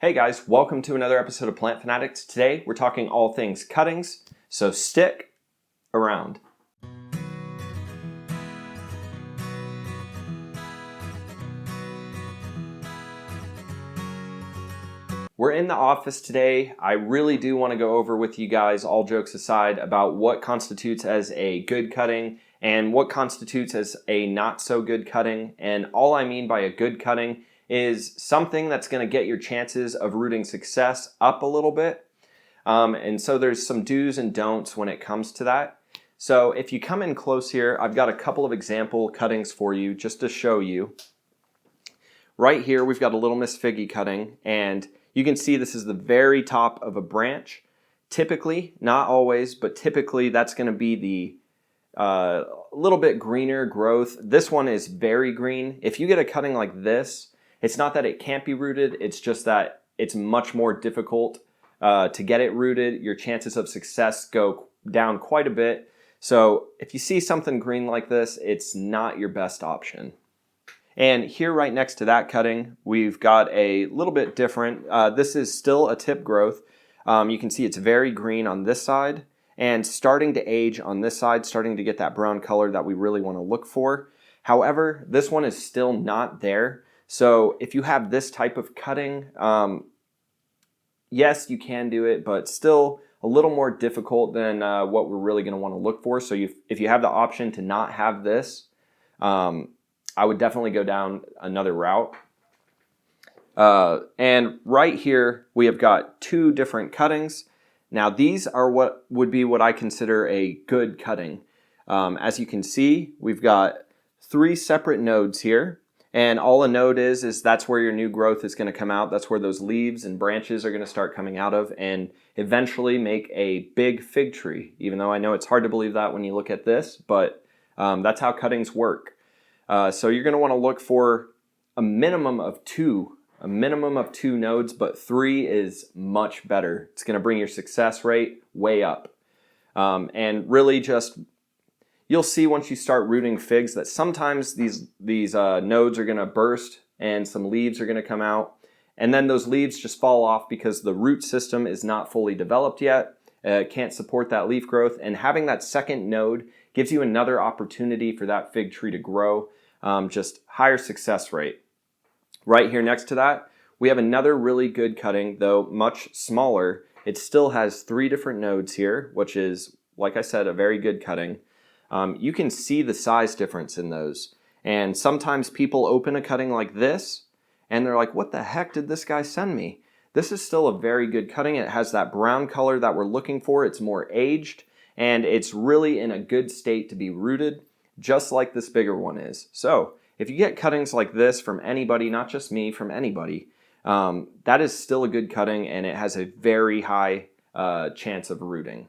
Hey guys, welcome to another episode of Plant Fanatics. Today we're talking all things cuttings, so stick around. We're in the office today. I really do want to go over with you guys, all jokes aside, about what constitutes as a good cutting and what constitutes as a not so good cutting. And all I mean by a good cutting is something that's going to get your chances of rooting success up a little bit. And so there's some do's and don'ts when it comes to that. So if you come in close here, I've got a couple of example cuttings for you just to show you. Right here, we've got a little Miss Figgy cutting, and you can see this is the very top of a branch. Typically, not always, but typically that's going to be the little bit greener growth. This one is very green. If you get a cutting like this, it's not that it can't be rooted, it's just that it's much more difficult to get it rooted. Your chances of success go down quite a bit. So if you see something green like this, it's not your best option. And here right next to that cutting, we've got a little bit different. This is still a tip growth. You can see it's very green on this side and starting to age on this side, starting to get that brown color that we really want to look for. However, this one is still not there. So if you have this type of cutting, yes, you can do it, but still a little more difficult than what we're really going to want to look for. So if you have the option to not have this, I would definitely go down another route. And right here, we have got two different cuttings. Now, these are what would be what I consider a good cutting. As you can see, we've got three separate nodes here. And all a node is that's where your new growth is going to come out. That's where those leaves and branches are going to start coming out of and eventually make a big fig tree. Even though I know it's hard to believe that when you look at this, but that's how cuttings work. So you're going to want to look for a minimum of two nodes, but three is much better. It's going to bring your success rate way up. And really just, you'll see once you start rooting figs that sometimes these nodes are going to burst and some leaves are going to come out. And then those leaves just fall off because the root system is not fully developed yet. It can't support that leaf growth. And having that second node gives you another opportunity for that fig tree to grow, just higher success rate. Right here next to that, we have another really good cutting, though much smaller. It still has three different nodes here, which is, like I said, a very good cutting. You can see the size difference in those. And sometimes people open a cutting like this, and they're like, what the heck did this guy send me? This is still a very good cutting. It has that brown color that we're looking for. It's more aged. And it's really in a good state to be rooted, just like this bigger one is. So if you get cuttings like this from anybody, not just me, from anybody, that is still a good cutting and it has a very high chance of rooting.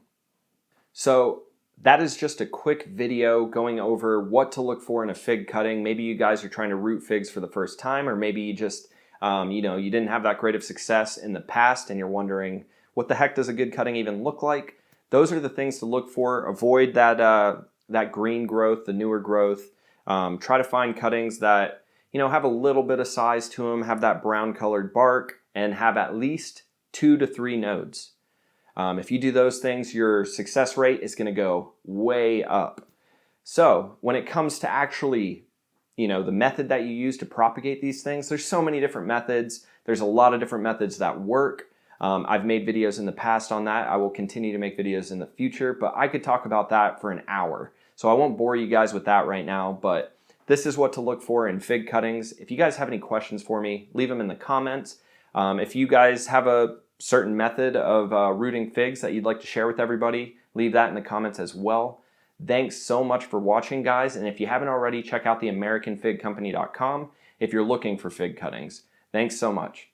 So that is just a quick video going over what to look for in a fig cutting. Maybe you guys are trying to root figs for the first time, or maybe you just, you didn't have that great of success in the past and you're wondering, what the heck does a good cutting even look like? Those are the things to look for. Avoid that green growth, the newer growth. Try to find cuttings that have a little bit of size to them, have that brown colored bark, and have at least 2 to 3 nodes. If you do those things, your success rate is going to go way up. So when it comes to actually, the method that you use to propagate these things, there's so many different methods. There's a lot of different methods that work. I've made videos in the past on that. I will continue to make videos in the future, but I could talk about that for an hour. So I won't bore you guys with that right now, but this is what to look for in fig cuttings. If you guys have any questions for me, leave them in the comments. If you guys have a certain method of rooting figs that you'd like to share with everybody, leave that in the comments as well. Thanks so much for watching, guys. And if you haven't already, check out the AmericanFigCompany.com if you're looking for fig cuttings. Thanks so much.